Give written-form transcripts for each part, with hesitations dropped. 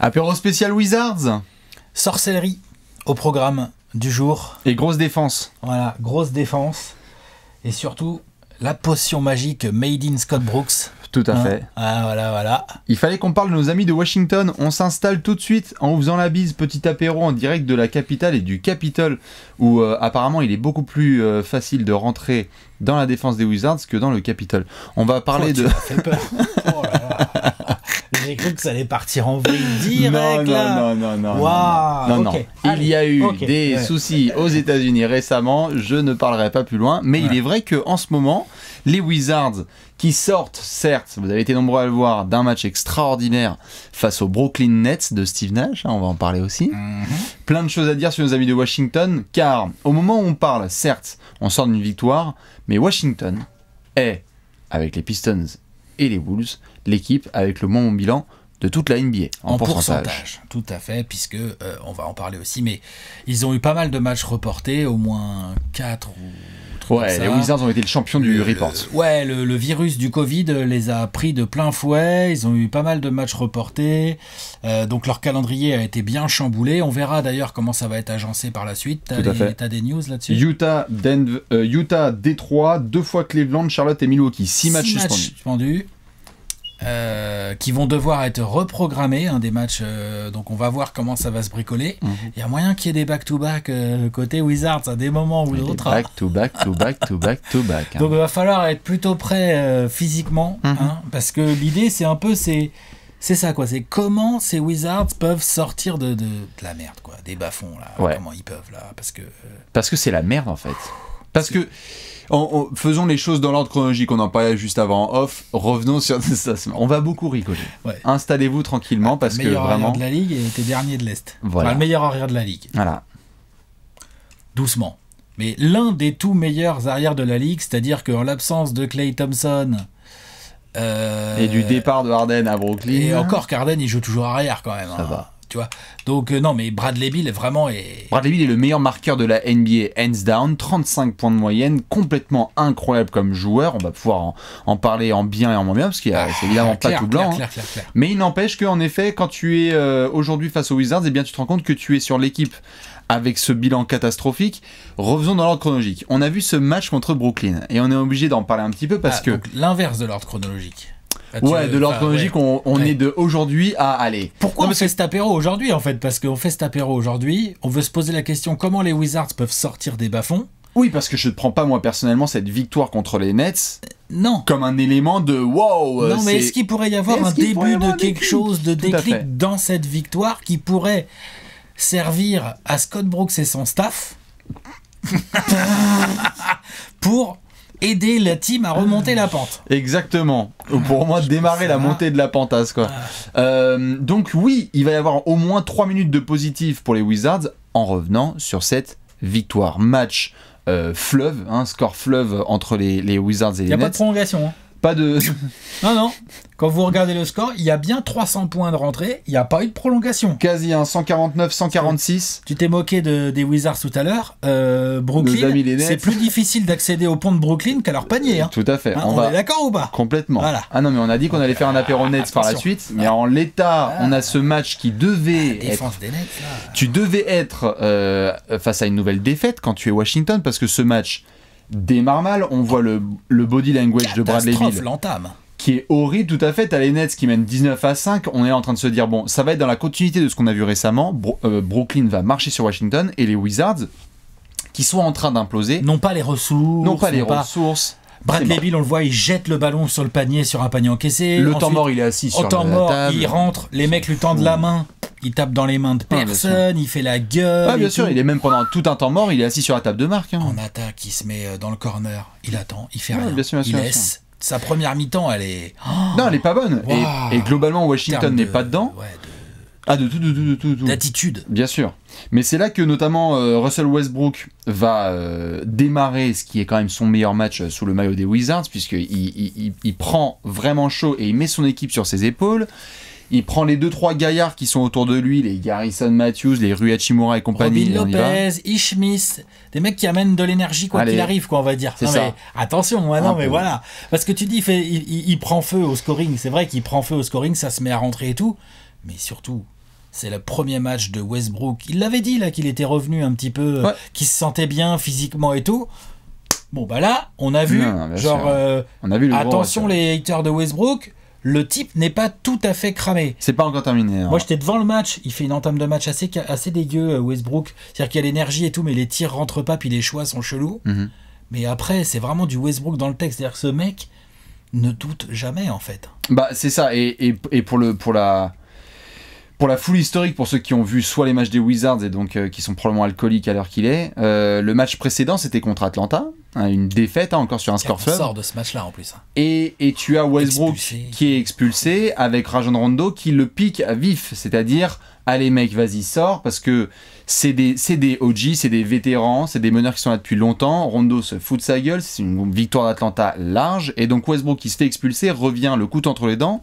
Apéro spécial Wizards. Sorcellerie au programme du jour. Et grosse défense. Voilà, grosse défense. Et surtout, la potion magique made in Scott Brooks. Tout à fait. Ah, voilà. Il fallait qu'on parle de nos amis de Washington. On s'installe tout de suite en vous faisant la bise. Petit apéro en direct de la capitale et du Capitole, où apparemment il est beaucoup plus facile de rentrer dans la défense des Wizards que dans le Capitole. On va parler de... Tu m'as fait peur. Oh là là. J'ai cru que ça allait partir en vrille direct là. Non. Waouh. Non. Il y a eu des soucis aux États-Unis récemment. Je ne parlerai pas plus loin. Mais il est vrai qu'en ce moment, les Wizards qui sortent, certes, vous avez été nombreux à le voir, d'un match extraordinaire face aux Brooklyn Nets de Steve Nash, on va en parler aussi. Plein de choses à dire sur nos amis de Washington, car au moment où on parle, certes, on sort d'une victoire, mais Washington est, avec les Pistons et les Wolves, l'équipe avec le moins bon bilan de toute la NBA, en pourcentage. Tout à fait, puisque on va en parler aussi, mais ils ont eu pas mal de matchs reportés, au moins 4 ou... Ouais, les Wizards ont été le champion du report. Le virus du Covid les a pris de plein fouet. Ils ont eu pas mal de matchs reportés. Donc leur calendrier a été bien chamboulé. On verra d'ailleurs comment ça va être agencé par la suite. T'as des news là-dessus? Utah, Détroit, 2 fois Cleveland, Charlotte et Milwaukee. 6 matchs suspendus. Qui vont devoir être reprogrammés, des matchs, donc on va voir comment ça va se bricoler. Il y a moyen qu'il y ait des back-to-back côté Wizards à des moments ou d'autres. Back-to-back. Donc il va falloir être plutôt prêt physiquement, parce que l'idée c'est un peu, c'est ça quoi, c'est comment ces Wizards peuvent sortir de la merde quoi, des bas-fonds là, comment ils peuvent là, parce que c'est la merde en fait. Parce que faisons les choses dans l'ordre chronologique, on en parlait juste avant en off, revenons sur ça. On va beaucoup rigoler. Installez-vous tranquillement parce que vraiment... Le meilleur arrière de la Ligue et t'es dernier de l'Est. Voilà. Enfin, le meilleur arrière de la Ligue. Voilà. Doucement. Mais l'un des tout meilleurs arrières de la Ligue, c'est-à-dire qu'en l'absence de Klay Thompson... et du départ de Harden à Brooklyn... Et encore qu'Harden, il joue toujours arrière quand même. Ça va. Tu vois. Donc non, mais Bradley Beal Bradley Beal est le meilleur marqueur de la NBA hands down, 35 points de moyenne, complètement incroyable comme joueur. On va pouvoir en parler en bien et en moins bien parce qu'il c'est évidemment pas tout blanc. Clair. Mais il n'empêche qu'en effet, quand tu es aujourd'hui face aux Wizards, eh bien tu te rends compte que tu es sur l'équipe avec ce bilan catastrophique. Revenons dans l'ordre chronologique. On a vu ce match contre Brooklyn et on est obligé d'en parler un petit peu parce que donc l'inverse de l'ordre chronologique. De l'ordre chronologique, on est de aujourd'hui à aller. Pourquoi on fait cet apéro aujourd'hui en fait? Parce qu'on fait cet apéro aujourd'hui, on veut se poser la question comment les Wizards peuvent sortir des bas-fonds. Oui, parce que je ne prends pas moi personnellement cette victoire contre les Nets comme un élément de wow. Non, mais est-ce qu'il pourrait y avoir un début de quelque chose de déclic dans cette victoire qui pourrait servir à Scott Brooks et son staff pour aider la team à remonter la pente. Exactement. Pour moi, démarrer la montée de la pentasse, quoi. Donc oui, il va y avoir au moins 3 minutes de positif pour les Wizards en revenant sur cette victoire. Match fleuve, score fleuve entre les Wizards et les Nets. Il n'y a pas de prolongation. Pas de... Non. Quand vous regardez le score, il y a bien 300 points de rentrée. Il n'y a pas eu de prolongation. Quasi 149, 146. Tu t'es moqué des Wizards tout à l'heure. Brooklyn, c'est plus difficile d'accéder au pont de Brooklyn qu'à leur panier. Tout à fait. On est d'accord ou pas? Complètement. Voilà. Ah non, mais on a dit qu'on allait faire un apéro Nets par la suite. Mais en l'état, on a ce match qui devait défense des Nets, là. Tu devais être face à une nouvelle défaite quand tu es Washington parce que ce match démarre mal. On voit le body language de Bradley Beal qui est horrible, tout à fait. T'as les Nets qui mènent 19-5. On est en train de se dire, bon, ça va être dans la continuité de ce qu'on a vu récemment. Brooklyn va marcher sur Washington et les Wizards, qui sont en train d'imploser, n'ont pas les ressources. Bradley Beal, on le voit, il jette le ballon sur le panier, sur un panier encaissé. Le temps mort, il est assis sur la table. Au temps mort, il rentre, les mecs lui tendent la main, il tape dans les mains de personne, il fait la gueule. Ah, bien sûr, il est même pendant tout un temps mort, il est assis sur la table de marque. En attaque, il se met dans le corner, il attend, il fait rien. Bien sûr, il laisse. Sa première mi-temps, elle est... Non, elle est pas bonne. Wow. Et globalement, Washington n'est pas dedans. De tout. D'attitude. Bien sûr. Mais c'est là que notamment Russell Westbrook va démarrer ce qui est quand même son meilleur match sous le maillot des Wizards, puisqu'il prend vraiment chaud et il met son équipe sur ses épaules. Il prend les 2-3 gaillards qui sont autour de lui, les Garrison Matthews, les Rui Hachimura et compagnie. Robin Lopez, Ish Smith, des mecs qui amènent de l'énergie quoi qu'il arrive, quoi, on va dire. C'est ça. Mais attention, mais voilà. Parce que tu dis, il prend feu au scoring. C'est vrai qu'il prend feu au scoring, ça se met à rentrer et tout. Mais surtout, c'est le premier match de Westbrook. Il l'avait dit là qu'il était revenu un petit peu, qu'il se sentait bien physiquement et tout. Bon bah là, on a vu, on a vu attention les haters de Westbrook, le type n'est pas tout à fait cramé. C'est pas encore terminé. Moi j'étais devant le match, il fait une entame de match assez dégueu Westbrook. C'est-à-dire qu'il y a l'énergie et tout, mais les tirs rentrent pas, puis les choix sont chelous. Mais après, c'est vraiment du Westbrook dans le texte. C'est-à-dire que ce mec ne doute jamais en fait. Bah c'est ça, et pour la foule historique, pour ceux qui ont vu soit les matchs des Wizards et donc qui sont probablement alcooliques à l'heure qu'il est, le match précédent c'était contre Atlanta, une défaite encore sur un score fleuve. On sort de ce match-là en plus. Et tu as Westbrook qui est expulsé avec Rajon Rondo qui le pique à vif, c'est-à-dire allez mec vas-y sors parce que c'est des OG, c'est des vétérans, c'est des meneurs qui sont là depuis longtemps. Rondo se fout de sa gueule, c'est une victoire d'Atlanta large et donc Westbrook qui se fait expulser revient le couteau entre les dents.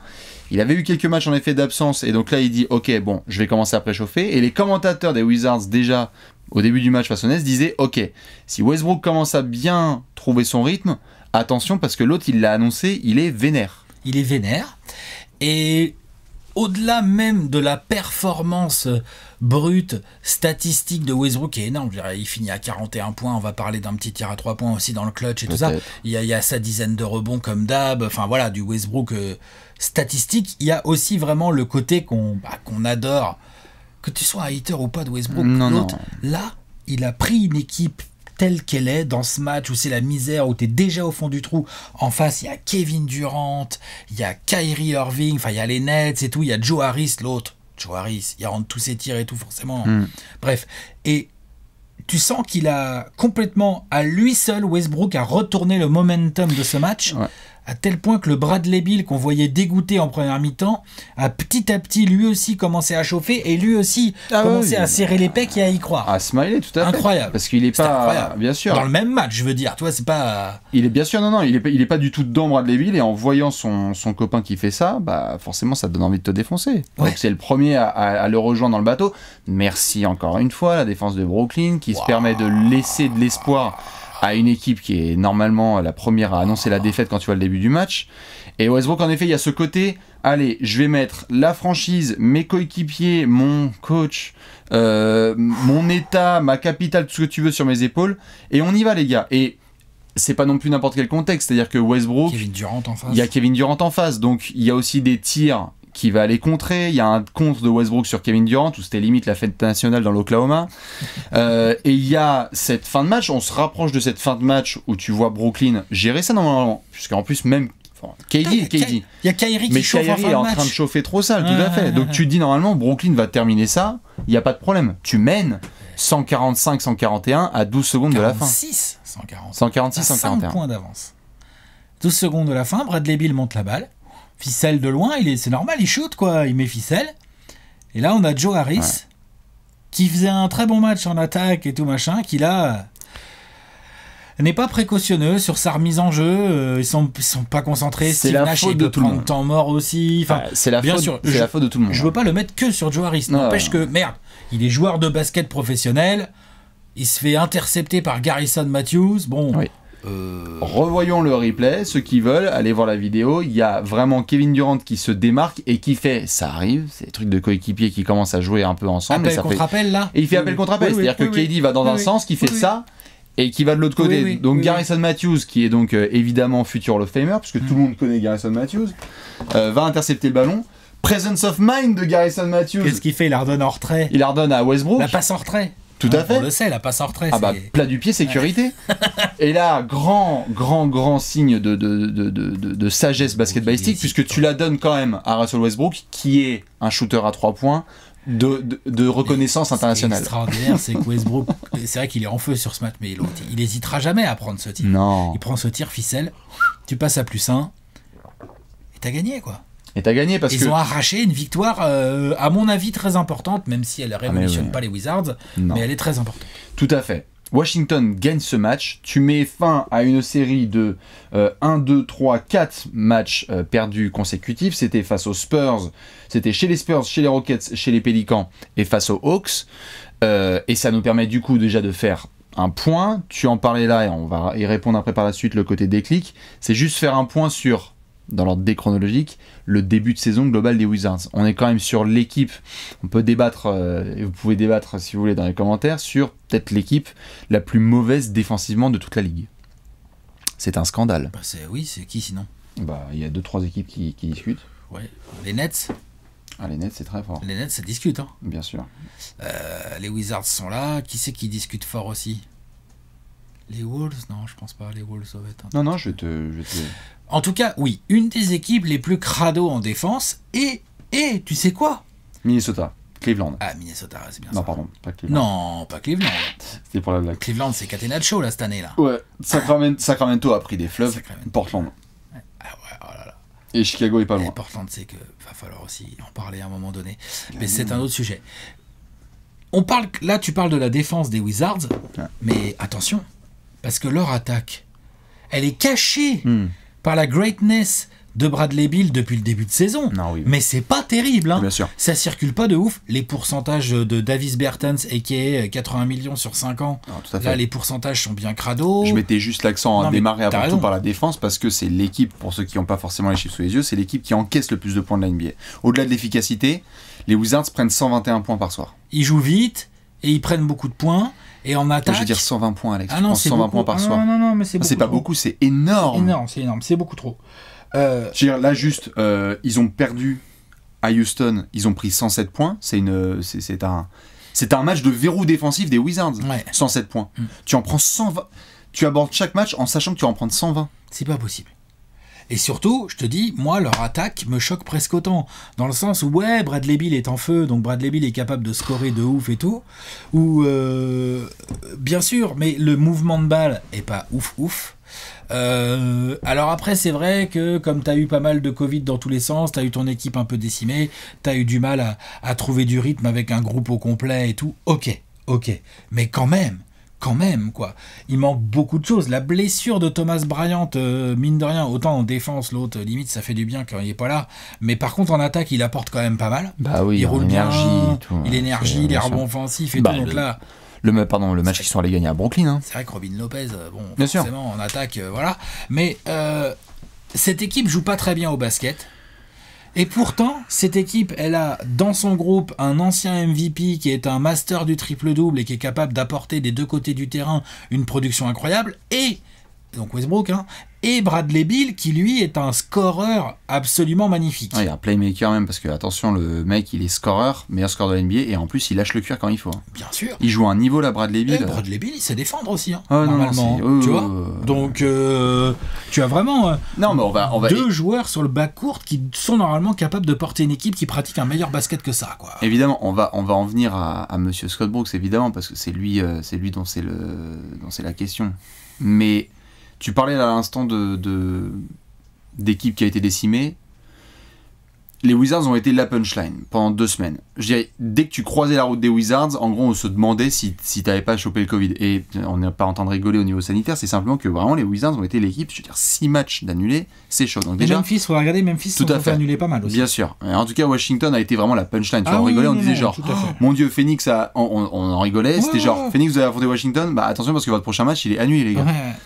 Il avait eu quelques matchs en effet d'absence et donc là il dit ok bon je vais commencer à préchauffer et les commentateurs des Wizards déjà au début du match face aux Nets disaient ok si Westbrook commence à bien trouver son rythme attention parce que l'autre il l'a annoncé il est vénère. Il est vénère et au-delà même de la performance brute, statistique de Westbrook qui est énorme, je dirais, il finit à 41 points, on va parler d'un petit tir à 3 points aussi dans le clutch et tout ça, il y a sa dizaine de rebonds comme d'hab, enfin voilà, du Westbrook statistique, il y a aussi vraiment le côté qu'on adore, que tu sois un hater ou pas de Westbrook, là, il a pris une équipe telle qu'elle est dans ce match où c'est la misère, où t'es déjà au fond du trou. En face, il y a Kevin Durant, il y a Kyrie Irving, enfin il y a les Nets et tout, il y a Joe Harris, l'autre. Joe Harris, il rentre tous ses tirs et tout forcément. Bref, et tu sens qu'il a complètement, à lui seul, Westbrook a retourné le momentum de ce match. À tel point que le Bradley Beal qu'on voyait dégoûté en première mi-temps a petit à petit lui aussi commencé à chauffer et lui aussi commencé à serrer les pecs et à y croire. À smiler tout à fait. Incroyable. Parce qu'il est pas incroyable. Bien sûr. Dans le même match, je veux dire, toi c'est pas. Il est bien sûr il est pas du tout dedans Bradley Beal et en voyant son copain qui fait ça, bah forcément ça te donne envie de te défoncer. Donc c'est le premier à le rejoindre dans le bateau. Merci encore une fois la défense de Brooklyn qui se permet de laisser de l'espoir à une équipe qui est normalement la première à annoncer la défaite quand tu vois le début du match. Et Westbrook, en effet, il y a ce côté, allez, je vais mettre la franchise, mes coéquipiers, mon coach, mon état, ma capitale, tout ce que tu veux sur mes épaules, et on y va les gars. Et c'est pas non plus n'importe quel contexte, c'est-à-dire que Westbrook, Kevin Durant en face. Il y a Kevin Durant en face, donc il y a aussi des tirs qui va aller contrer. Il y a un contre de Westbrook sur Kevin Durant où c'était limite la fête nationale dans l'Oklahoma. Et il y a cette fin de match, on se rapproche de cette fin de match où tu vois Brooklyn gérer ça normalement, puisqu'en plus même KD. Il y a Kyrie qui chauffe en fin de match. Mais Kyrie est en train de chauffer trop sale, tout à fait. Donc tu te dis normalement Brooklyn va terminer ça, il n'y a pas de problème. Tu mènes 145-141 à 12 secondes de la fin. 146-141. 5 points d'avance. 12 secondes de la fin, Bradley Beal monte la balle. Ficelle de loin, c'est normal, il shoot quoi, il met ficelle. Et là on a Joe Harris qui faisait un très bon match en attaque et tout machin, qui là n'est pas précautionneux sur sa remise en jeu, ils sont pas concentrés. C'est la faute de tout le monde. Temps mort aussi. Enfin, c'est la faute de tout le monde. Je veux pas le mettre que sur Joe Harris, n'empêche que merde, il est joueur de basket professionnel, il se fait intercepter par Garrison Matthews, bon. Oui. Revoyons le replay, ceux qui veulent, allez voir la vidéo, il y a vraiment Kevin Durant qui se démarque et qui fait, ça arrive, c'est des trucs de coéquipiers qui commencent à jouer un peu ensemble. Appel contre appel là. Et il fait appel contre appel, c'est-à-dire que KD va dans un sens, qui fait ça, et qui va de l'autre côté. Donc Garrison Matthews, qui est donc évidemment futur Hall of Famer, puisque tout le monde connaît Garrison Matthews, va intercepter le ballon. Presence of mind de Garrison Matthews. Qu'est-ce qu'il fait? Il la redonne en retrait. Il la redonne à Westbrook. La passe en retrait. Tout à fait. On le sait, la passe en retrait. Ah bah, plat du pied, sécurité. Et là, grand signe de sagesse basketballistique, puisque tu la donnes quand même à Russell Westbrook, qui est un shooter à 3 points de reconnaissance internationale. Ce qui est extraordinaire, c'est que Westbrook, c'est vrai qu'il est en feu sur ce match, mais il hésitera jamais à prendre ce tir. Non. Il prend ce tir, ficelle, tu passes à +1, et t'as gagné quoi. Et t'as gagné parce Ils ont arraché une victoire, à mon avis, très importante, même si elle ne révolutionne pas les Wizards, mais elle est très importante. Tout à fait. Washington gagne ce match. Tu mets fin à une série de 1, 2, 3, 4 matchs perdus consécutifs. C'était face aux Spurs, c'était chez les Spurs, chez les Rockets, chez les Pelicans et face aux Hawks. Et ça nous permet du coup déjà de faire un point. Tu en parlais là et on va y répondre après par la suite, le côté déclic. C'est juste faire un point sur, dans l'ordre déchronologique, le début de saison global des Wizards. On est quand même sur l'équipe, on peut débattre, et vous pouvez débattre si vous voulez dans les commentaires, sur peut-être l'équipe la plus mauvaise défensivement de toute la ligue. C'est un scandale. Bah oui, c'est qui sinon? Bah, il y a 2-3 équipes qui discutent. Ouais, les Nets. Ah, les Nets, c'est très fort. Les Nets, ça discute, hein. Bien sûr. Les Wizards sont là. Qui c'est qui discute fort aussi? Les Wolves? Non, je pense pas. Les Wolves doivent être... Non, je vais te... En tout cas, oui, une des équipes les plus crado en défense et tu sais quoi? Minnesota. Cleveland. Ah, Minnesota, c'est bien non, ça. Non, pardon, pas Cleveland. Non, pas Cleveland. C'était pour la blague. Cleveland, c'est Catenaccio, là, cette année-là. Ouais, Sacramento a pris des fleuves. Portland. Ah ouais, oh là là. Et Chicago est pas loin. Et Portland, c'est que va falloir aussi en parler à un moment donné. Mais c'est un autre sujet. Là, tu parles de la défense des Wizards, mais attention, parce que leur attaque, elle est cachée par la greatness de Bradley Beal depuis le début de saison. Non, oui. Mais c'est pas terrible. Hein. Bien sûr. Ça circule pas de ouf. Les pourcentages de Davis Bertans, a.k.a. 80 millions sur 5 ans, non, tout à fait. Là, les pourcentages sont bien crado. Je mettais juste l'accent à démarrer avant tout par la défense, parce que c'est l'équipe, pour ceux qui n'ont pas forcément les chiffres sous les yeux, c'est l'équipe qui encaisse le plus de points de la NBA. Au-delà de l'efficacité, les Wizards prennent 121 points par soir. Ils jouent vite et ils prennent beaucoup de points. Et en attaque... Je veux dire 120 points, Alex. Ah non, c'est 120 beaucoup. points par soir. Non, mais c'est beaucoup. C'est pas beaucoup, c'est énorme. C'est énorme, c'est beaucoup trop. Je veux dire, là, juste, ils ont perdu à Houston, ils ont pris 107 points. C'est un match de verrou défensif des Wizards. Ouais. 107 points. Tu en prends 120. Tu abordes chaque match en sachant que tu vas en prendre 120. C'est pas possible. Et surtout, je te dis, moi, leur attaque me choque presque autant. Dans le sens où, ouais, Bradley Beal est en feu, donc Bradley Beal est capable de scorer de ouf et tout. Ou, bien sûr, mais le mouvement de balle est pas ouf. Alors après, c'est vrai que comme tu as eu pas mal de Covid dans tous les sens, tu as eu ton équipe un peu décimée, tu as eu du mal à trouver du rythme avec un groupe au complet et tout. Ok. Mais quand même, quoi. Il manque beaucoup de choses. La blessure de Thomas Bryant, mine de rien, autant en défense, l'autre, limite, ça fait du bien quand il est pas là. Mais par contre, en attaque, il apporte quand même pas mal. Bah oui, il roule bien, tout, il énergie, les rebonds offensifs et tout. Donc là... Le match qu'ils sont allés gagner à Brooklyn. Hein. C'est vrai que Robin Lopez, bien forcément, en attaque, voilà. Mais cette équipe joue pas très bien au basket. Et pourtant, cette équipe, elle a dans son groupe un ancien MVP qui est un master du triple-double et qui est capable d'apporter des deux côtés du terrain une production incroyable. Et, donc Westbrook, et Bradley Beal qui lui est un scoreur absolument magnifique. Il y a un playmaker même, parce que attention, le mec il est scoreur, meilleur scoreur de la NBA, et en plus il lâche le cuir quand il faut. Bien sûr. Il joue à un niveau là, Bradley Beal. Bradley Beal il sait défendre aussi, normalement. Non, tu vois. Donc tu as vraiment non, mais on va deux joueurs sur le backcourt qui sont normalement capables de porter une équipe qui pratique un meilleur basket que ça, quoi. Évidemment, on va en venir à Monsieur Scott Brooks, évidemment, parce que c'est lui dont c'est la question. Mais tu parlais à l'instant d'équipe qui a été décimée. Les Wizards ont été la punchline pendant 2 semaines. Je dirais, dès que tu croisais la route des Wizards, en gros, on se demandait si t'avais pas chopé le Covid. Et on n'est pas en train de rigoler au niveau sanitaire, c'est simplement que vraiment les Wizards ont été l'équipe, je veux dire, 6 matchs d'annulés, c'est chaud. Donc déjà, Memphis, faut regarder, Memphis, tout à fait annulé pas mal aussi. Bien sûr. Et en tout cas, Washington a été vraiment la punchline. On rigolait, on disait genre, mon Dieu, Phoenix, on en rigolait. C'était genre, Phoenix, vous avez affronté Washington, bah attention parce que votre prochain match, il est annulé, les gars.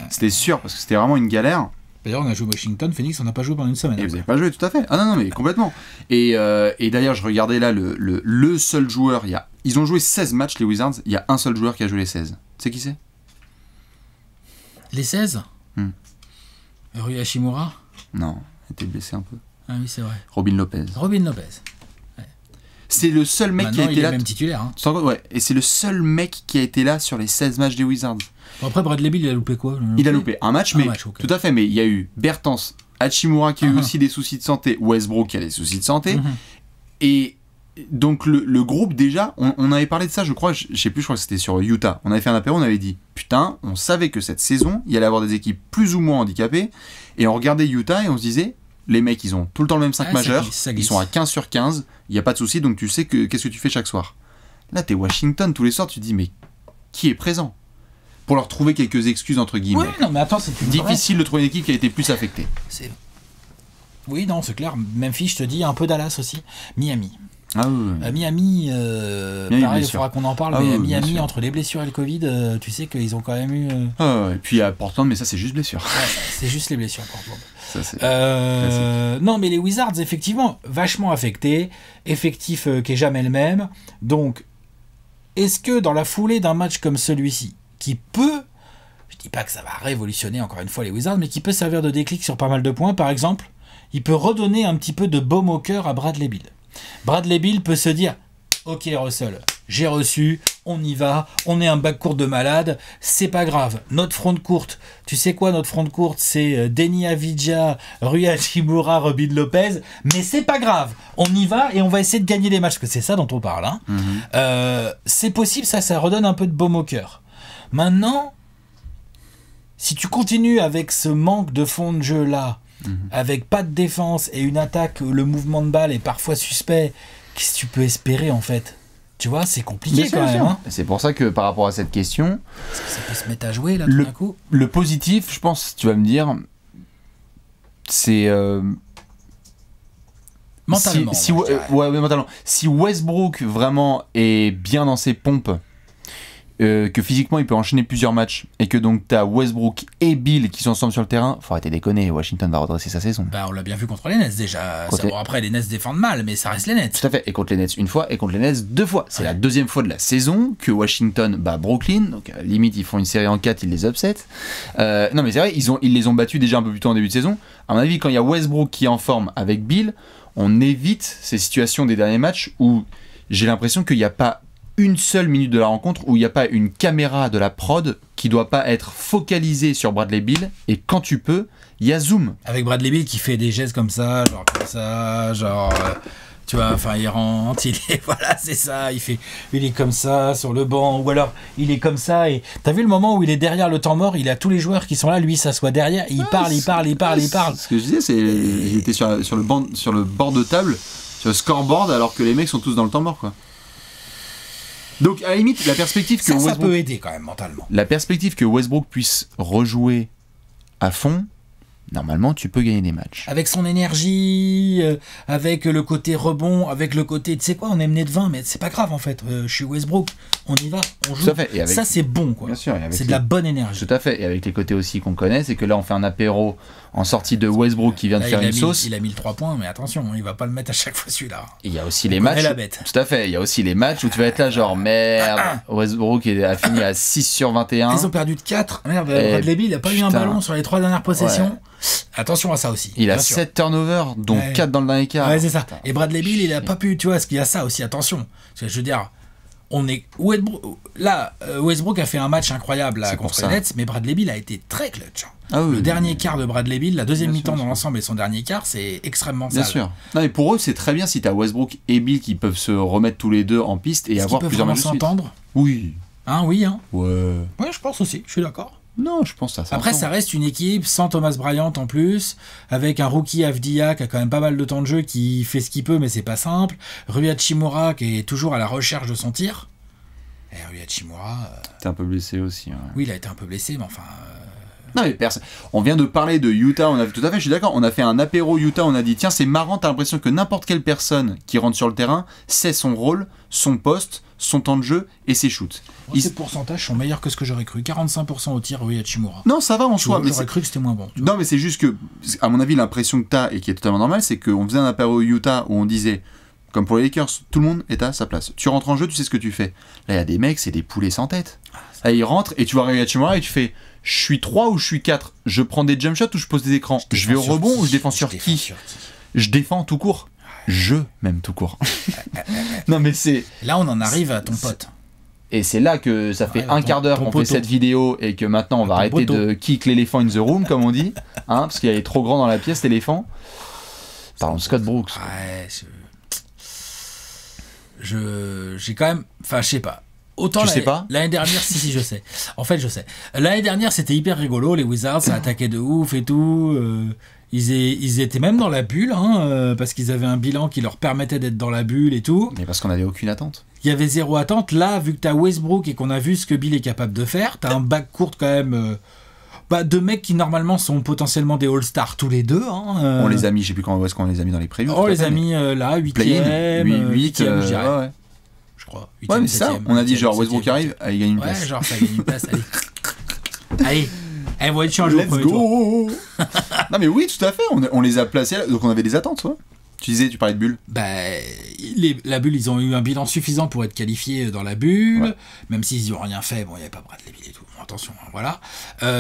C'était sûr, parce que c'était vraiment une galère. D'ailleurs, on a joué Washington, Phoenix, on n'a pas joué pendant une semaine. Et vous n'avez pas joué, tout à fait. Ah non, mais complètement. Et d'ailleurs, je regardais là le seul joueur. Ils ont joué 16 matchs, les Wizards. Il y a un seul joueur qui a joué les 16. Tu sais qui c'est ? Les 16 Rui Hachimura ? Non, il était blessé un peu. Ah oui, c'est vrai. Robin Lopez. Ouais. C'est le seul mec qui a été là. Il est même titulaire. Ouais. Et c'est le seul mec qui a été là sur les 16 matchs des Wizards. Bon, après, Bradley Beal, il a loupé quoi ? Il a loupé un match, okay. Tout à fait, mais il y a eu Bertans, Hachimura qui a eu aussi des soucis de santé, Westbrook qui a des soucis de santé, et donc le groupe déjà, on avait parlé de ça, je crois, je sais plus, je crois que c'était sur Utah, on avait fait un apéro, on avait dit, putain, on savait que cette saison, il y allait avoir des équipes plus ou moins handicapées, et on regardait Utah et on se disait, les mecs, ils ont tout le temps le même 5 majeurs, ils sont à 15 sur 15, il n'y a pas de souci, donc tu sais qu'est-ce que tu fais chaque soir. Là, t'es Washington, tous les soirs, tu te dis, mais qui est présent ? Pour leur trouver quelques excuses entre guillemets. Oui, non, mais attends, c'est difficile de trouver une équipe qui a été plus affectée. Oui, non, c'est clair. Memphis, je te dis, un peu Dallas aussi. Miami. Miami, pareil, il faudra qu'on en parle, mais Miami, entre les blessures et le Covid, tu sais qu'ils ont quand même eu... et puis à Portland, mais ça c'est juste blessure. C'est juste les blessures, Portland. Non, mais les Wizards, effectivement, vachement affectés, effectif qui est jamais le même. Donc, est-ce que dans la foulée d'un match comme celui-ci, qui peut, je dis pas que ça va révolutionner encore une fois les Wizards, mais qui peut servir de déclic sur pas mal de points, par exemple, il peut redonner un petit peu de baume au cœur à Bradley Beal. Bradley Beal peut se dire « Ok Russell, j'ai reçu, on y va, on est un backcourt de malade, c'est pas grave. Notre front courte, tu sais quoi notre front courte, c'est Deni Avdija, Rui Hachimura, Robin Lopez, mais c'est pas grave, on y va et on va essayer de gagner les matchs, parce que c'est ça dont on parle. C'est possible, ça redonne un peu de baume au cœur. Maintenant, si tu continues avec ce manque de fond de jeu là, avec pas de défense et une attaque, le mouvement de balle est parfois suspect, qu'est-ce que tu peux espérer en fait? Tu vois, c'est compliqué quand même. Hein. C'est pour ça que par rapport à cette question... Est-ce que ça peut se mettre à jouer là tout d'un coup? Le positif, je pense, tu vas me dire, c'est... mentalement. Mentalement. Si Westbrook vraiment est bien dans ses pompes, que physiquement il peut enchaîner plusieurs matchs et que donc t'as Westbrook et Bill qui sont ensemble sur le terrain, faut arrêter de déconner, Washington va redresser sa saison. On l'a bien vu contre les Nets déjà. Après les Nets défendent mal, mais ça reste les Nets. Tout à fait, et contre les Nets une fois et contre les Nets deux fois. C'est la deuxième fois de la saison que Washington bat Brooklyn, donc limite ils font une série en 4, ils les upset. Non mais c'est vrai, ils les ont battus déjà un peu plus tôt en début de saison. À mon avis, quand il y a Westbrook qui est en forme avec Bill, on évite ces situations des derniers matchs où j'ai l'impression qu'il n'y a pas une seule minute de la rencontre où il n'y a pas une caméra de la prod qui doit pas être focalisée sur Bradley Beal, et quand tu peux, il y a zoom. Avec Bradley Beal qui fait des gestes comme ça, tu vois, enfin il rentre, voilà, c'est ça, il est comme ça sur le banc, ou alors il est comme ça, et t'as vu le moment où il est derrière le temps mort, il a tous les joueurs qui sont là, lui s'assoit derrière, il parle. Ce que je disais, c'est il était sur le bord de table, sur le scoreboard, alors que les mecs sont tous dans le temps mort, quoi. Donc à la limite, la perspective que ça peut aider quand même mentalement. La perspective que Westbrook puisse rejouer à fond, normalement tu peux gagner des matchs. Avec son énergie, avec le côté rebond, avec le côté, tu sais quoi, on est mené de 20, mais c'est pas grave en fait. Je suis Westbrook, on y va, on joue. Tout à fait. Et avec... Ça c'est bon quoi. Bien sûr. C'est de la bonne énergie. Tout à fait. Et avec les côtés aussi qu'on connaît, c'est que là on fait un apéro en sortie de Westbrook qui vient de faire une sauce. Il a mis le 3 points, mais attention, il va pas le mettre à chaque fois celui-là. Il y a aussi les matchs. La bête. Tout à fait. Il y a aussi les matchs où tu vas être là genre merde. Westbrook a fini à 6 sur 21. Ils ont perdu de 4. Merde, Bradley Beal, il a pas eu un ballon sur les 3 dernières possessions. Ouais. Attention à ça aussi. Il a 7 turnovers, dont 4 dans le dernier quart. Ouais, c'est ça. Et Bradley Beal, il a pas pu, tu vois, parce qu'il y a ça aussi, attention. Parce que je veux dire, Westbrook a fait un match incroyable là, contre les Nets, mais Bradley Beal a été très clutch. Le dernier quart de Bradley Beal, la deuxième mi-temps dans l'ensemble et son dernier quart, c'est extrêmement sale. Bien sûr. Non, mais pour eux, c'est très bien si t'as Westbrook et Beal qui peuvent se remettre tous les deux en piste et avoir plusieurs matchs de suite. S'entendre. Oui. Oui. Ouais. Ouais, je pense aussi. Je suis d'accord. Non, je pense que ça. Après, ça reste une équipe sans Thomas Bryant en plus, avec un rookie Avdija qui a quand même pas mal de temps de jeu, qui fait ce qu'il peut, mais c'est pas simple. Rui Hachimura qui est toujours à la recherche de son tir. Et Rui Hachimura. T'es un peu blessé aussi. Ouais. Oui, il a été un peu blessé, mais enfin. Non, mais on vient de parler de Utah, tout à fait, je suis d'accord, on a fait un apéro Utah, on a dit tiens, c'est marrant, t'as l'impression que n'importe quelle personne qui rentre sur le terrain sait son rôle, son poste, son temps de jeu et ses shoots. Ces pourcentages sont meilleurs que ce que j'aurais cru. 45% au tir, Rui Hachimura. Non, ça va en soi. J'aurais cru que c'était moins bon. Non, mais c'est juste que, à mon avis, l'impression que t'as, et qui est totalement normale, c'est qu'on faisait un apéro Utah où on disait, comme pour les Lakers, tout le monde est à sa place. Tu rentres en jeu, tu sais ce que tu fais. Là, il y a des mecs, c'est des poulets sans tête. Là, ils rentrent et tu vois Rui Hachimura et tu fais... Je suis 3 ou je suis 4? Je prends des jump shots ou je pose des écrans? Je vais au rebond ou je défends sur qui? Je défends tout court. Même tout court. Non mais c'est... Là on en arrive à ton pote. Et c'est là que ça fait un quart d'heure qu'on fait cette vidéo et que maintenant on va arrêter de kick l'éléphant in the room comme on dit. Parce qu'il est trop grand dans la pièce l'éléphant. Parlons de Scott Brooks. Ouais, j'ai quand même... Enfin je sais pas. Autant sais pas l'année dernière, si je sais. En fait, je sais. L'année dernière, c'était hyper rigolo. Les Wizards, ça attaquait de ouf et tout. Ils étaient même dans la bulle, parce qu'ils avaient un bilan qui leur permettait d'être dans la bulle et tout. Mais parce qu'on n'avait aucune attente. Il y avait zéro attente. Là, vu que t'as Westbrook et qu'on a vu ce que Bill est capable de faire, t'as un backcourt quand même deux mecs qui normalement sont potentiellement des All-Stars tous les deux. On les a mis, je sais plus où est-ce qu'on les a mis dans les previews. On les a mis là, 8ème, 8ème, je dirais. Ouais. Je crois. 8ème, ouais, mais c'est ça. On a dit genre Westbrook arrive, il gagne une place. Ouais, genre ça gagne une place. Allez. Allez, vous changer Let's go. Non mais oui, tout à fait. On les a placés, donc on avait des attentes, ouais. Tu parlais de bulle. La bulle, ils ont eu un bilan suffisant pour être qualifiés dans la bulle, même s'ils n'y ont rien fait. Bon, il n'y avait pas Bradley Beal et tout. Bon, attention, voilà.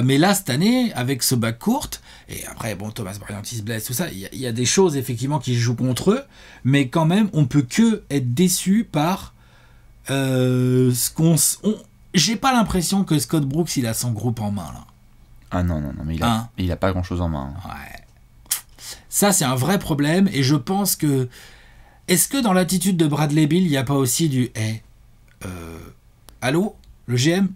Mais là, cette année, avec ce backcourt, et après, bon, Thomas Bryant se blesse, tout ça, il y a des choses effectivement qui jouent contre eux, mais quand même, on peut que être déçu par ce qu'on. J'ai pas l'impression que Scott Brooks, il a son groupe en main là. Ah non, mais il a pas grand chose en main. Ouais. Ça, c'est un vrai problème, et je pense que... Est-ce que dans l'attitude de Bradley Beal, il n'y a pas aussi du « Hey, allô, le GM,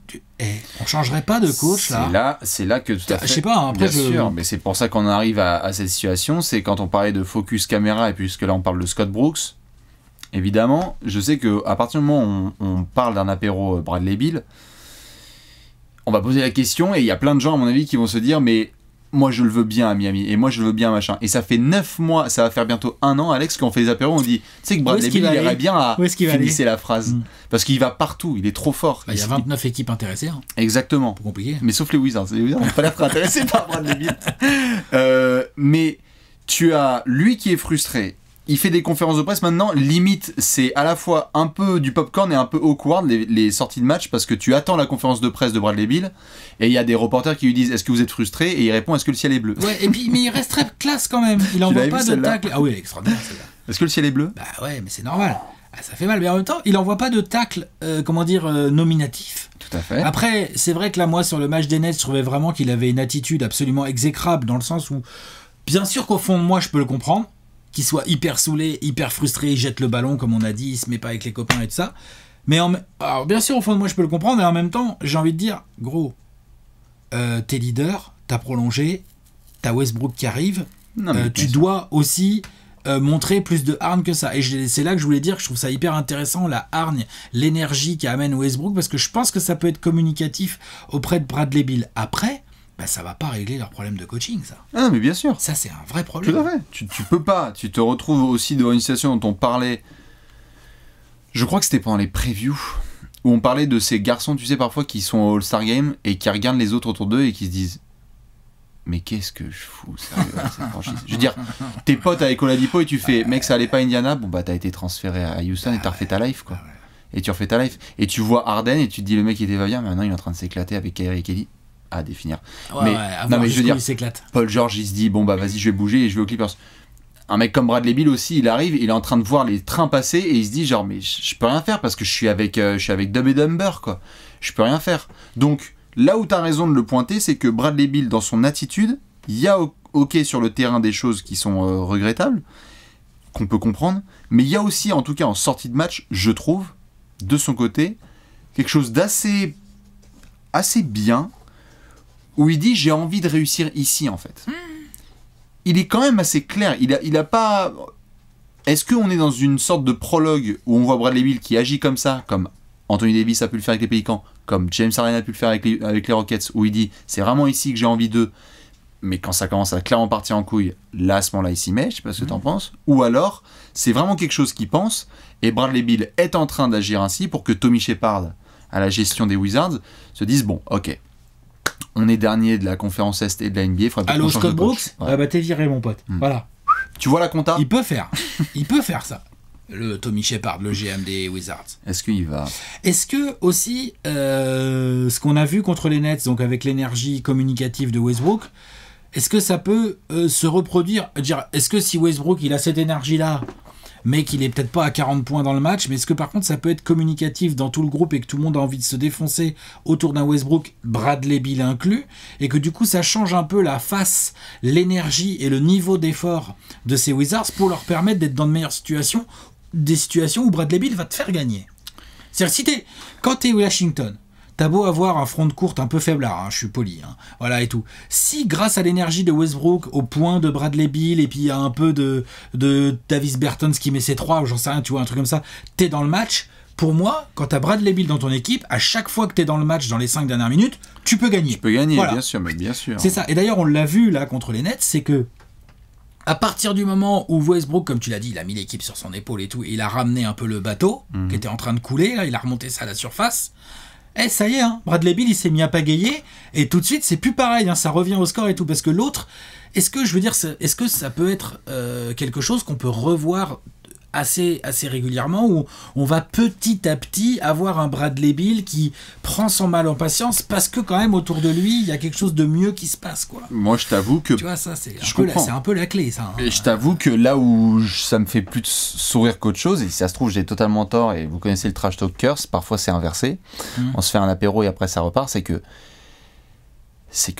on changerait pas de coach, là ?» C'est là que tout à fait... Je sais pas, après bien sûr, mais c'est pour ça qu'on arrive à cette situation, c'est quand on parlait de focus caméra, et puisque là on parle de Scott Brooks, évidemment, je sais qu'à partir du moment où on parle d'un apéro Bradley Beal, on va poser la question, et il y a plein de gens, à mon avis, qui vont se dire « Mais... moi je le veux bien à Miami, et moi je le veux bien machin. » Et ça fait 9 mois, ça va faire bientôt 1 an, Alex, quand on fait les apéros, on dit, tu sais que Bradley Beal irait bien à finir la phrase. Parce qu'il va partout, il est trop fort. Il y a 29 équipes intéressées. Exactement. Pas compliqué. Mais sauf les Wizards. Les Wizards n'ont pas l'air très intéressés par Bradley Beal. Mais tu as lui qui est frustré. Il fait des conférences de presse maintenant, limite, c'est à la fois un peu du popcorn et un peu awkward les sorties de match, parce que tu attends la conférence de presse de Bradley Beal et il y a des reporters qui lui disent « Est-ce que vous êtes frustré ?» et il répond « Est-ce que le ciel est bleu ?» Ouais, et puis, mais il reste très classe quand même, il envoie pas de tacle. Ah oui, extraordinaire celle-là. Est-ce que le ciel est bleu ? Bah ouais, mais c'est normal. Ça fait mal, mais en même temps, il envoie pas de tacle, nominatif. Tout à fait. Après, c'est vrai que là, moi, sur le match des Nets, je trouvais vraiment qu'il avait une attitude absolument exécrable, dans le sens où, bien sûr qu'au fond de moi, je peux le comprendre, qu'il soit hyper saoulé, hyper frustré, il jette le ballon, comme on a dit, il se met pas avec les copains et tout ça. Mais alors, bien sûr, au fond de moi, je peux le comprendre, et en même temps, j'ai envie de dire, gros, t'es leader, t'as prolongé, t'as Westbrook qui arrive, tu dois aussi montrer plus de hargne que ça. Et c'est là que je voulais dire que je trouve ça hyper intéressant, la hargne, l'énergie qu'amène Westbrook, parce que je pense que ça peut être communicatif auprès de Bradley Beal. Après, ça va pas régler leur problème de coaching, ça. Ah non, mais bien sûr. Ça, c'est un vrai problème. Tout à fait. Tu peux pas. Tu te retrouves aussi devant une situation dont on parlait. Je crois que c'était pendant les previews, où on parlait de ces garçons, tu sais, parfois, qui sont au All-Star Game et qui regardent les autres autour d'eux et qui se disent « Mais qu'est-ce que je fous, sérieux, avec cette franchise ?» Je veux dire, t'es potes avec Oladipo et tu fais « Mec, ça allait pas à Indiana, bon bah t'as été transféré à Houston et t'as refait ta life, quoi. » Et tu refais ta life. Et tu vois Harden et tu te dis « Le mec, il était pas bien, mais maintenant il est en train de s'éclater avec Kyrie et Kelly. » À définir. Mais je veux dire, Paul George, il se dit bon bah vas-y, je vais bouger et je vais aux Clippers. Un mec comme Bradley Beal aussi, il arrive, il est en train de voir les trains passer et il se dit genre mais je peux rien faire parce que je suis avec Dub et Dumber, quoi. Je peux rien faire. Donc là où t'as raison de le pointer, c'est que Bradley Beal, dans son attitude, il y a ok sur le terrain des choses qui sont regrettables, qu'on peut comprendre, mais il y a aussi, en tout cas en sortie de match, je trouve, de son côté, quelque chose assez bien, où il dit j'ai envie de réussir ici, en fait. Il est quand même assez clair. Il a pas. Est-ce qu'on est dans une sorte de prologue où on voit Bradley Beal qui agit comme ça, comme Anthony Davis a pu le faire avec les Pelicans, comme James Harden a pu le faire avec les Rockets, où il dit c'est vraiment ici que j'ai envie d'eux, mais quand ça commence à clairement partir en couille, là à ce moment-là il s'y met, je sais pas ce que t'en penses, ou alors c'est vraiment quelque chose qu'il pense et Bradley Beal est en train d'agir ainsi pour que Tommy Shepard, à la gestion des Wizards, se dise bon, ok. On est dernier de la conférence Est et de la NBA. Allô, Scott Brooks, t'es viré, mon pote. Voilà. Tu vois la compta ? Il peut faire ça. Le Tommy Shepard, le GM des Wizards. Est-ce qu'il va ? Est-ce que aussi, ce qu'on a vu contre les Nets, donc avec l'énergie communicative de Westbrook, est-ce que ça peut se reproduire ? Est-ce que si Westbrook il a cette énergie-là, mais qu'il est peut-être pas à 40 points dans le match, mais est-ce que par contre ça peut être communicatif dans tout le groupe et que tout le monde a envie de se défoncer autour d'un Westbrook, Bradley Beal inclus, et que du coup ça change un peu la face, l'énergie et le niveau d'effort de ces Wizards pour leur permettre d'être dans de meilleures situations, des situations où Bradley Beal va te faire gagner. C'est-à-dire quand t'es Washington, t'as beau avoir un front de courte un peu faiblard, je suis poli, voilà et tout. Si grâce à l'énergie de Westbrook, au point de Bradley Beal, et puis il y a un peu de Davis Bertans qui met ses 3, ou j'en sais rien, tu vois, un truc comme ça, t'es dans le match, pour moi, quand tu as Bradley Beal dans ton équipe, à chaque fois que tu es dans le match dans les 5 dernières minutes, tu peux gagner. Tu peux gagner, voilà. Bien sûr, mais bien sûr. C'est ça. Et d'ailleurs, on l'a vu là contre les Nets, c'est que à partir du moment où Westbrook, comme tu l'as dit, il a mis l'équipe sur son épaule et tout, et il a ramené un peu le bateau qui était en train de couler, là, il a remonté ça à la surface. Ça y est, hein, Bradley Beal, il s'est mis à pagayer, et tout de suite, c'est plus pareil, hein, ça revient au score et tout, parce que l'autre, est-ce que ça peut être quelque chose qu'on peut revoir assez régulièrement, où on va petit à petit avoir un Bradley Beal qui prend son mal en patience parce que quand même autour de lui il y a quelque chose de mieux qui se passe, quoi. Moi je t'avoue que tu vois, ça c'est un peu la clé, ça, hein. Et je t'avoue que là où ça me fait plus sourire qu'autre chose, et si ça se trouve j'ai totalement tort, et vous connaissez le trash talk curse, parfois c'est inversé, on se fait un apéro et après ça repart, c'est que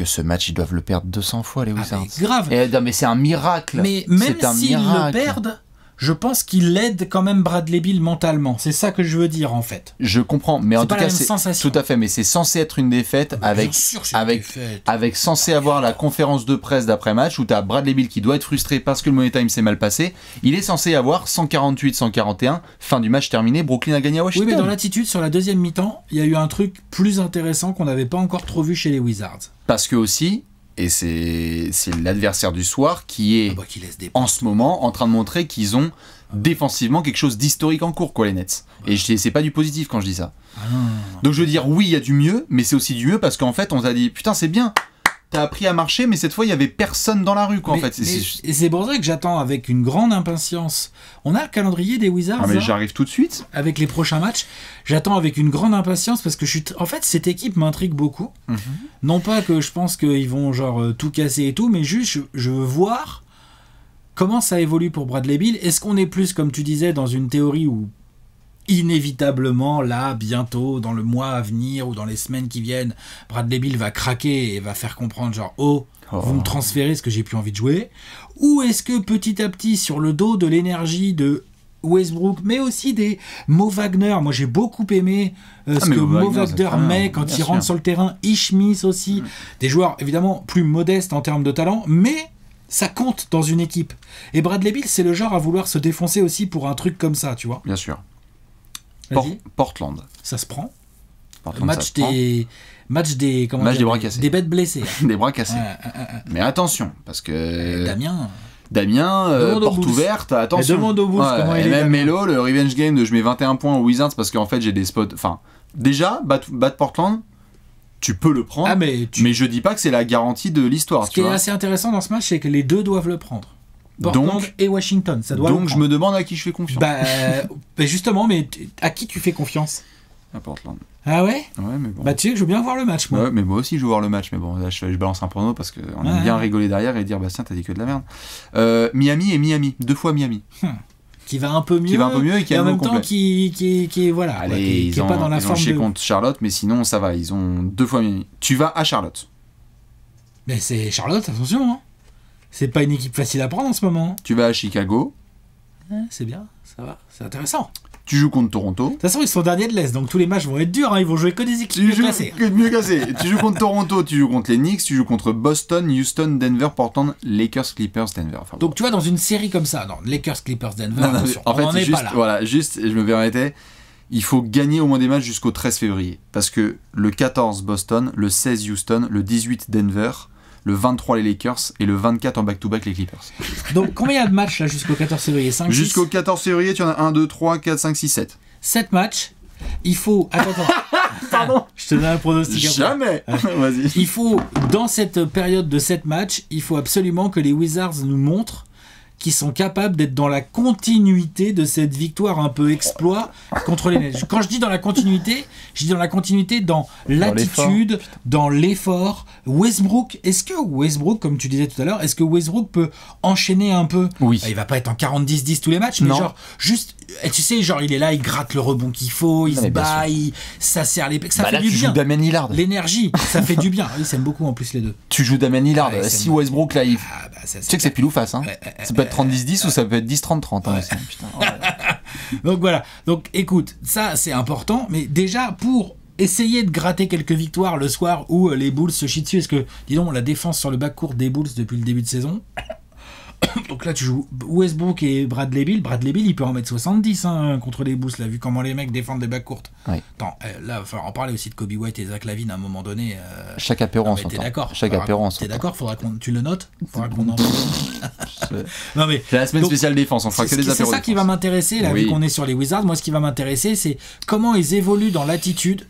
ce match, ils doivent le perdre 200 fois, les Wizards. Grave. Non, mais c'est un miracle. Mais même s'ils le perdent, je pense qu'il aide quand même Bradley Beal mentalement. C'est ça que je veux dire, en fait. Je comprends, mais en tout cas, c'est sensation. Tout à fait, mais c'est censé être une défaite avec censé avoir la conférence de presse d'après-match où tu as Bradley Beal qui doit être frustré parce que le Money Time s'est mal passé. Il est censé avoir 148-141, fin du match terminé, Brooklyn a gagné à Washington. Oui, mais dans l'attitude, sur la deuxième mi-temps, il y a eu un truc plus intéressant qu'on n'avait pas encore trop vu chez les Wizards. Parce que aussi, et c'est l'adversaire du soir qui est en ce moment en train de montrer qu'ils ont défensivement quelque chose d'historique en cours, quoi, les Nets. Et c'est pas du positif quand je dis ça. Donc je veux dire, oui, il y a du mieux, mais c'est aussi du mieux parce qu'en fait, on t'a dit, putain, c'est bien, t'as appris à marcher, mais cette fois, il y avait personne dans la rue, quoi, en fait. Et c'est pour ça que j'attends avec une grande impatience. On a le calendrier des Wizards. Ah, mais j'arrive tout de suite. Avec les prochains matchs. J'attends avec une grande impatience parce que en fait, cette équipe m'intrigue beaucoup. Non pas que je pense qu'ils vont tout casser et tout, mais juste, je veux voir comment ça évolue pour Bradley Beal. Est-ce qu'on est plus, comme tu disais, dans une théorie où inévitablement, là, bientôt, dans le mois à venir ou dans les semaines qui viennent, Bradley Beal va craquer et va faire comprendre vous me transférez ce que j'ai plus envie de jouer, ou est-ce que petit à petit, sur le dos de l'énergie de Westbrook, mais aussi des Mo Wagner, moi j'ai beaucoup aimé ce que Mo Wagner met quand il rentre sur le terrain, Ish Smith aussi, des joueurs évidemment plus modestes en termes de talent, mais ça compte dans une équipe. Et Bradley Beal, c'est le genre à vouloir se défoncer aussi pour un truc comme ça, tu vois. Bien sûr. Portland. Ça se prend. Portland, Match des bras cassés. Des bêtes blessées. Des bras cassés. Mais attention, parce que Damien, porte ouverte, attention. Demande au Bulls comment il est. Et même Melo, le revenge game de je mets 21 points aux Wizards parce qu'en fait j'ai des spots. Enfin, déjà, battre Portland, tu peux le prendre, mais je dis pas que c'est la garantie de l'histoire. Ce qui est assez intéressant dans ce match, c'est que les deux doivent le prendre. Portland et Washington, ça doit. Donc je me demande à qui je fais confiance. Justement, mais à qui tu fais confiance? À Portland. Ah ouais? Ouais, mais bon. Tu sais que je veux bien voir le match, moi. Ouais, mais moi aussi je veux voir le match, mais bon, là je balance un prono parce qu'on aime bien rigoler derrière et dire Bastien, t'as dit que de la merde. Miami, 2 fois Miami. Qui va un peu mieux. Et qui en même temps qui est voilà. Allez, qui est pas dans la forme. Ils ont chié contre Charlotte, mais sinon ça va. Ils ont 2 fois Miami. Tu vas à Charlotte. Mais c'est Charlotte, attention. Hein. C'est pas une équipe facile à prendre en ce moment. Tu vas à Chicago. C'est bien, ça va, c'est intéressant. Tu joues contre Toronto. De toute façon, ils sont derniers de l'Est, donc tous les matchs vont être durs. Hein. Ils vont jouer que des équipes mieux classées. Tu joues contre Toronto, tu joues contre les Knicks, tu joues contre Boston, Houston, Denver, Portland, Lakers, Clippers, Denver. Enfin, donc tu vois, dans une série comme ça, Lakers, Clippers, Denver, attention, en fait, on n'en est pas là. Voilà, je me permettais, il faut gagner au moins des matchs jusqu'au 13 février. Parce que le 14 Boston, le 16 Houston, le 18 Denver, le 23 les Lakers et le 24 en back-to-back les Clippers. Donc combien il y a de matchs là jusqu'au 14 février? 5, jusqu'au 14 février, tu en as 1, 2, 3, 4, 5, 6, 7. 7 matchs. Il faut... Attends. Pardon. Je te donne un pronostic. Jamais. Vas-y. Il faut, dans cette période de 7 matchs, il faut absolument que les Wizards nous montrent qu'ils sont capables d'être dans la continuité de cette victoire un peu exploit contre les Nets. Quand je dis dans la continuité, je dis dans la continuité dans l'attitude, dans l'effort. Westbrook, est-ce que Westbrook, comme tu disais tout à l'heure, est-ce que Westbrook peut enchaîner un peu? Oui. Il va pas être en 40-10-10 tous les matchs, mais genre juste, tu sais, genre il est là, il gratte le rebond qu'il faut, il se bat, ça serre les pecs, ça fait du bien. Tu joues Damian Lillard. L'énergie, ça fait du bien. Ils s'aiment beaucoup en plus les deux. Tu joues Damian Lillard. Si Westbrook là, tu sais que c'est pile ou face. Hein. Ça peut être 30-10-10 ou ça peut être 10-30-30. Hein, putain. Donc voilà. Donc écoute, ça c'est important, mais déjà pour essayer de gratter quelques victoires le soir où les Bulls se chient dessus, parce que, dis donc, la défense sur le backcourt des Bulls depuis le début de saison, Donc là, tu joues Westbrook et Bradley Beal. Bradley Beal, il peut en mettre 70 contre les Bulls, là, vu comment les mecs défendent des bacs courtes. Oui. Attends, là, il va falloir en parler aussi de Kobe White et Zach LaVine à un moment donné. Chaque apéro, on s'entend. T'es d'accord. Chaque apéro, on s'entend. T'es d'accord, faudra qu'on... Tu le notes. Faudra qu'on en Non, mais c'est la semaine spéciale défense, on fera que des apéros. C'est ça qui va m'intéresser, là, vu qu'on est sur les Wizards. Moi, ce qui va m'intéresser, c'est comment ils évoluent dans l'attitude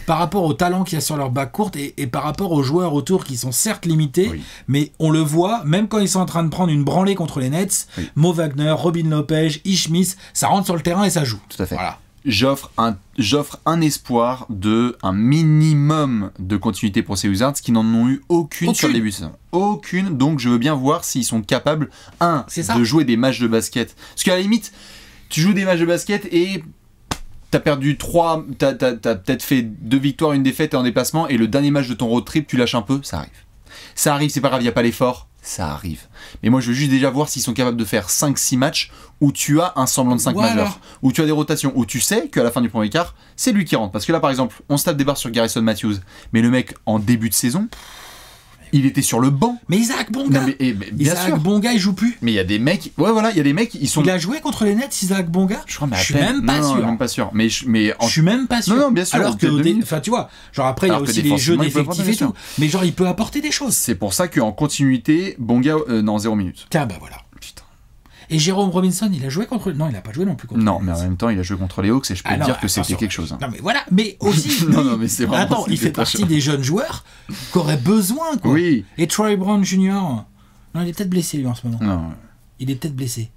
par rapport au talent qu'il y a sur leur back courte et par rapport aux joueurs autour qui sont certes limités, mais on le voit, même quand ils sont en train de prendre une branlée contre les Nets, Mo Wagner, Robin Lopez, Ish Smith, ça rentre sur le terrain et ça joue. Tout à fait. Voilà. J'offre un espoir un minimum de continuité pour ces Wizards qui n'en ont eu aucune sur le début de saison. Aucune, donc je veux bien voir s'ils sont capables, de jouer des matchs de basket. Parce qu'à la limite, tu joues des matchs de basket et t'as perdu 3, t'as peut-être fait 2 victoires, 1 défaite et en déplacement, et le dernier match de ton road trip, tu lâches un peu, ça arrive. Ça arrive, c'est pas grave, il n'y a pas l'effort, ça arrive. Mais moi, je veux juste déjà voir s'ils sont capables de faire 5-6 matchs où tu as un semblant de 5 majeurs, où tu as des rotations, où tu sais qu'à la fin du premier quart, c'est lui qui rentre. Parce que là, par exemple, on se tape des barres sur Garrison Matthews, mais le mec, en début de saison, il était sur le banc. Mais Isaac Bonga, il joue plus. Mais il y a des mecs, il y a des mecs, ils sont. Il a joué contre les Nets, Isaac Bonga. Je crois, mais je suis même pas sûr. Même pas sûr. Je suis même pas sûr. Non, bien sûr. Alors que, enfin, tu vois, genre après, il y a aussi les jeux d'effectifs et tout. Mais genre, il peut apporter des choses. C'est pour ça qu'en continuité, Bonga, 0 minutes. Tiens, bah voilà. Et Jérôme Robinson, il a joué contre... Non, il n'a pas joué non plus contre... Non, mais en même temps, il a joué contre les Hawks et je peux te dire que c'était quelque chose. Non, mais voilà, mais aussi... non, mais c'est vraiment... Attends, il fait partie des jeunes joueurs qui auraient besoin, quoi. Oui. Et Troy Brown Jr., non, il est peut-être blessé, lui, en ce moment. Non. Il est peut-être blessé.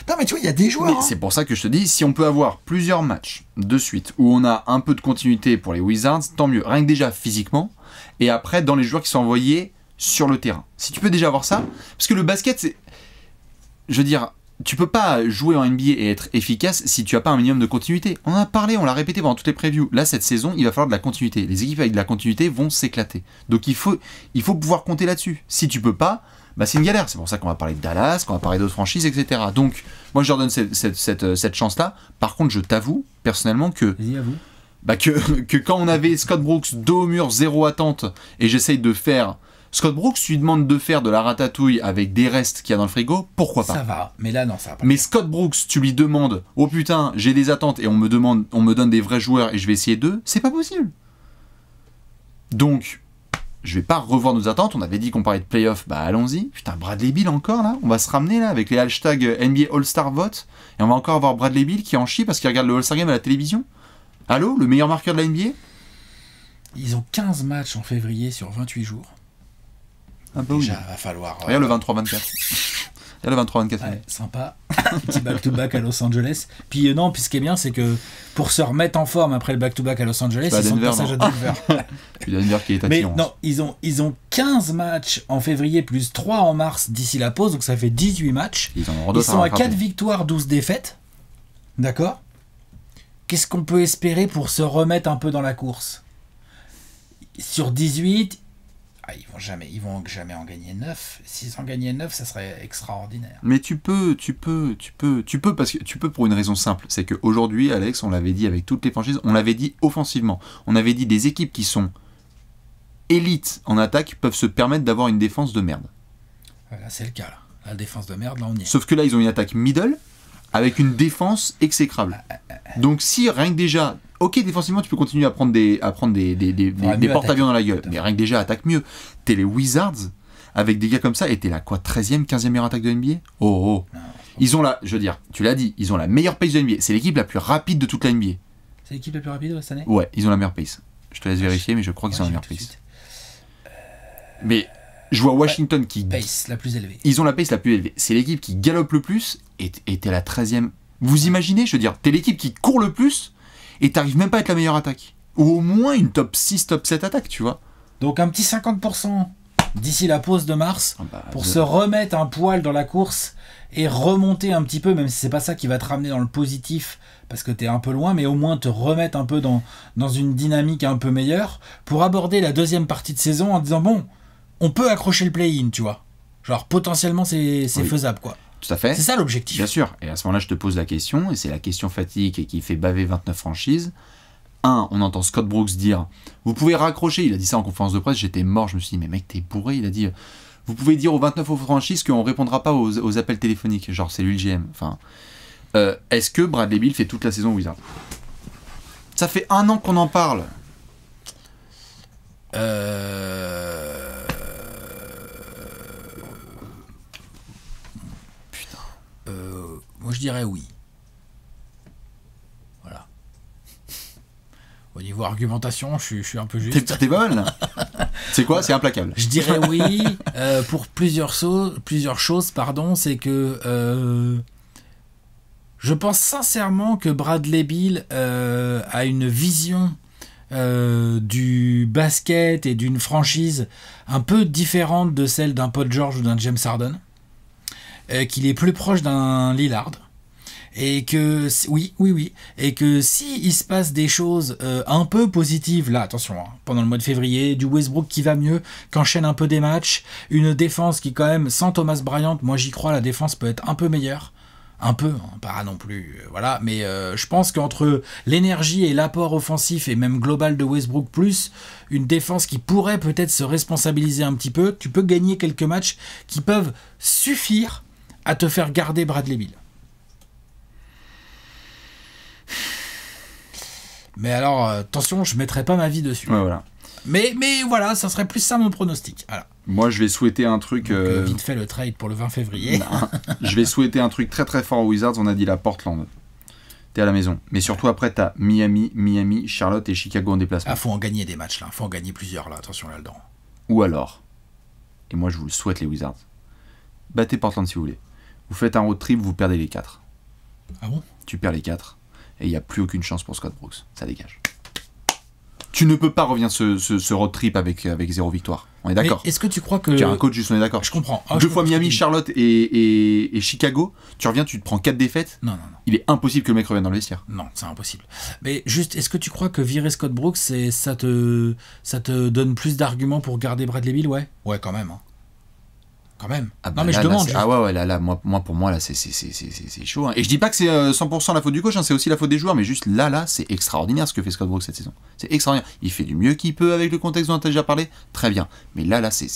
Non, mais tu vois, il y a des joueurs... Mais c'est pour ça que je te dis, si on peut avoir plusieurs matchs de suite où on a un peu de continuité pour les Wizards, tant mieux. Rien que déjà physiquement, et après, dans les joueurs qui sont envoyés sur le terrain. Si tu peux déjà avoir ça... Parce que le basket, c'est... Je veux dire... Tu peux pas jouer en NBA et être efficace si tu as pas un minimum de continuité. On en a parlé, on l'a répété pendant toutes les previews. Là, cette saison, il va falloir de la continuité. Les équipes avec de la continuité vont s'éclater. Donc il faut pouvoir compter là-dessus. Si tu peux pas, bah c'est une galère. C'est pour ça qu'on va parler de Dallas, qu'on va parler d'autres franchises, etc. Donc, moi, je leur donne cette chance-là. Par contre, je t'avoue, personnellement, que quand on avait Scott Brooks, dos au mur, 0 attente, et j'essaye de faire... Scott Brooks lui demande de faire de la ratatouille avec des restes qu'il y a dans le frigo, pourquoi pas ? Ça va, mais là non, ça va pas. Mais Scott Brooks, tu lui demandes, oh putain, j'ai des attentes et on me donne des vrais joueurs et je vais essayer d'eux, c'est pas possible. Donc, je vais pas revoir nos attentes, on avait dit qu'on parlait de playoff, bah allons-y. Putain, Bradley Beal encore là, on va se ramener là avec les hashtags NBA All-Star Vote et on va encore avoir Bradley Beal qui en chie parce qu'il regarde le All-Star Game à la télévision. Allô, le meilleur marqueur de la NBA ? Ils ont 15 matchs en février sur 28 jours. Ah bah déjà, va falloir... Regarde le 23-24. Il y a le 23-24. Ouais, sympa. Petit back-to-back à Los Angeles. Puis non, puis ce qui est bien, c'est que pour se remettre en forme après le back-to-back à Los Angeles, ils sont de passage à Denver. Puis Denver qui est attirant. Mais non, ils ont 15 matchs en février plus 3 en mars d'ici la pause, donc ça fait 18 matchs. Ils sont à 4 victoires, 12 défaites. D'accord ? Qu'est-ce qu'on peut espérer pour se remettre un peu dans la course ? Sur 18... ils vont jamais en gagner 9. S'ils en gagnaient 9, ça serait extraordinaire. Mais tu peux parce que tu peux pour une raison simple, c'est qu'aujourd'hui, Alex, on l'avait dit avec toutes les franchises, on l'avait dit offensivement, on avait dit des équipes qui sont élites en attaque peuvent se permettre d'avoir une défense de merde. Là, c'est le cas. Là. La défense de merde, là, on y est. Sauf que là, ils ont une attaque middle avec une défense exécrable. Donc si rien que déjà... Ok, défensivement, tu peux continuer à prendre des porte-avions dans la gueule. Mais rien que déjà, attaque mieux. T'es les Wizards, avec des gars comme ça, et t'es la quoi, 13e, 15e meilleure attaque de NBA ? Oh. Non, ils ont la, je veux dire, tu l'as dit, ils ont la meilleure pace de NBA. C'est l'équipe la plus rapide de toute la NBA. C'est l'équipe la plus rapide cette année ? Ouais, ils ont la meilleure pace. Je te laisse vérifier, mais je crois qu'ils ont la meilleure pace. Mais je vois Washington qui... Pace la plus élevée. Ils ont la pace la plus élevée. C'est l'équipe qui galope le plus, et t'es la 13e. Vous imaginez, je veux dire, t'es l'équipe qui court le plus, et t'arrives même pas à être la meilleure attaque. Ou au moins une top 6, top 7 attaque, tu vois. Donc un petit 50% d'ici la pause de mars pour se remettre un poil dans la course et remonter un petit peu, même si c'est pas ça qui va te ramener dans le positif parce que t'es un peu loin, mais au moins te remettre un peu dans une dynamique un peu meilleure pour aborder la deuxième partie de saison en disant bon, on peut accrocher le play-in, tu vois. Genre potentiellement c'est faisable, quoi. Tout à fait. C'est ça l'objectif. Bien sûr. Et à ce moment-là, je te pose la question, et c'est la question fatigue et qui fait baver 29 franchises. On entend Scott Brooks dire « Vous pouvez raccrocher ». Il a dit ça en conférence de presse, j'étais mort, je me suis dit « Mais mec, t'es bourré ». Il a dit Vous pouvez dire aux 29 autres franchises qu'on répondra pas aux appels téléphoniques, genre c'est lui le GM. Enfin, est-ce que Bradley Beal fait toute la saison Wizards? Ça fait 1 an qu'on en parle. Putain. Moi je dirais oui. Voilà. Au niveau argumentation, je suis un peu juste. T'es pas mal là. C'est quoi? C'est implacable. Je dirais oui pour plusieurs choses, pardon. C'est que je pense sincèrement que Bradley Beal a une vision du basket et d'une franchise un peu différente de celle d'un Paul George ou d'un James Harden, qu'il est plus proche d'un Lillard, et que oui, et que si il se passe des choses un peu positives là, attention, hein, pendant le mois de février, du Westbrook qui va mieux, qu'enchaîne un peu des matchs, une défense qui quand même, sans Thomas Bryant, moi j'y crois, la défense peut être un peu meilleure. Un peu, hein, pas non plus, voilà, mais je pense qu'entre l'énergie et l'apport offensif et même global de Westbrook, plus une défense qui pourrait peut-être se responsabiliser un petit peu, tu peux gagner quelques matchs qui peuvent suffire à te faire garder Bradley Beal. Mais alors, attention, je mettrai pas ma vie dessus. Ouais, voilà. Mais voilà, ça serait plus ça mon pronostic. Voilà. Moi, je vais souhaiter un truc... Donc, vite fait le trade pour le 20 février. Je vais souhaiter un truc très très fort aux Wizards. On a dit la Portland. T'es à la maison. Mais surtout après, t'as Miami, Charlotte et Chicago en déplacement. Ah, faut en gagner des matchs là. Faut en gagner plusieurs là. Attention là-dedans. Ou alors, et moi je vous le souhaite les Wizards, battez Portland si vous voulez. Vous faites un road trip, vous perdez les 4. Ah bon? Tu perds les 4. Et il n'y a plus aucune chance pour Scott Brooks. Ça dégage. Tu ne peux pas revenir ce road trip avec 0 victoire. On est d'accord. Mais est-ce que tu crois que... Tu as un coach juste, on est d'accord. Je comprends. Deux fois Miami, Charlotte et Chicago. Tu reviens, tu te prends 4 défaites. Non. Il est impossible que le mec revienne dans le vestiaire. Non, c'est impossible. Mais juste, est-ce que tu crois que virer Scott Brooks, ça te donne plus d'arguments pour garder Bradley Beal? Ouais, quand même. Hein. Quand même. Ah bah non mais là, je demande. Ah ouais, là, pour moi là c'est chaud. Hein. Et je dis pas que c'est 100% la faute du coach, hein, c'est aussi la faute des joueurs, mais juste là c'est extraordinaire ce que fait Scott Brooks cette saison. C'est extraordinaire. Il fait du mieux qu'il peut avec le contexte dont on a déjà parlé, très bien. Mais là c'est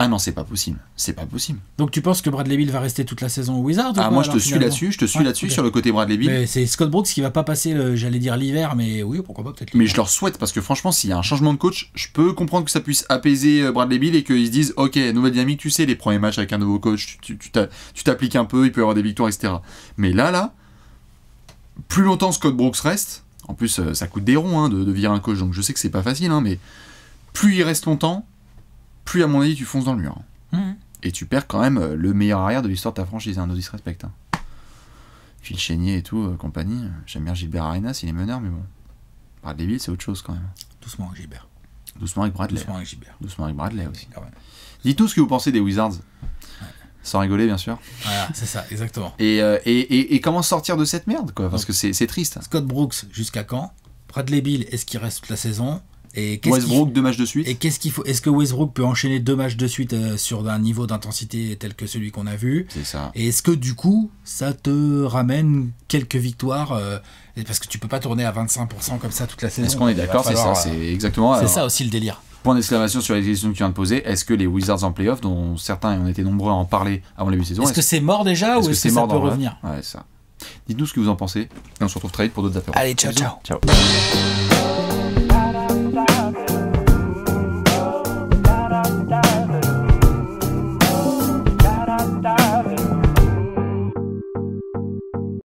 ah non, c'est pas possible. C'est pas possible. Donc tu penses que Bradley Beal va rester toute la saison au Wizards? Ah moi je te suis là-dessus, okay. Sur le côté Bradley Beal. Mais c'est Scott Brooks qui va pas passer, j'allais dire l'hiver, mais oui, pourquoi pas peut-être l'hiver. Mais je leur souhaite parce que franchement, s'il y a un changement de coach, je peux comprendre que ça puisse apaiser Bradley Beal et qu'ils se disent, ok, nouvelle dynamique, tu sais, les premiers matchs avec un nouveau coach, tu t'appliques un peu, il peut y avoir des victoires, etc. Mais là, plus longtemps Scott Brooks reste, en plus ça coûte des ronds hein, de virer un coach, donc je sais que c'est pas facile, hein, mais plus il reste longtemps, plus à mon avis tu fonces dans le mur. Et tu perds quand même le meilleur arrière de l'histoire de ta franchise, no disrespect. Hein. Phil Chénier et tout, compagnie. J'aime bien Gilbert Arenas, il est meneur, mais bon. Bradley Beal, c'est autre chose quand même. Doucement avec Gilbert. Doucement avec Bradley. Doucement avec Bradley aussi. Quand même. Dites-nous ce que vous pensez des Wizards. Ouais. Sans rigoler, bien sûr. Voilà, c'est ça, exactement. Et comment sortir de cette merde, quoi, parce que c'est triste. Scott Brooks, jusqu'à quand? Bradley Beal, est-ce qu'il reste toute la saison? Et Westbrook, 2 matchs de suite. Et qu'est-ce qu'il faut? Est-ce que Westbrook peut enchaîner 2 matchs de suite sur un niveau d'intensité tel que celui qu'on a vu? C'est ça. Et est-ce que du coup, ça te ramène quelques victoires parce que tu peux pas tourner à 25% comme ça toute la saison. Est-ce qu'on est d'accord? C'est ça, c'est exactement. C'est ça aussi le délire. Point d'exclamation sur les questions que tu viens de poser. Est-ce que les Wizards en playoff, dont certains ont été nombreux à en parler avant le début de saison, est-ce que c'est mort déjà ou est-ce que ça peut revenir? Ouais, ça. Dites-nous ce que vous en pensez. Et on se retrouve très vite pour d'autres apéros. Allez, ciao. Ciao.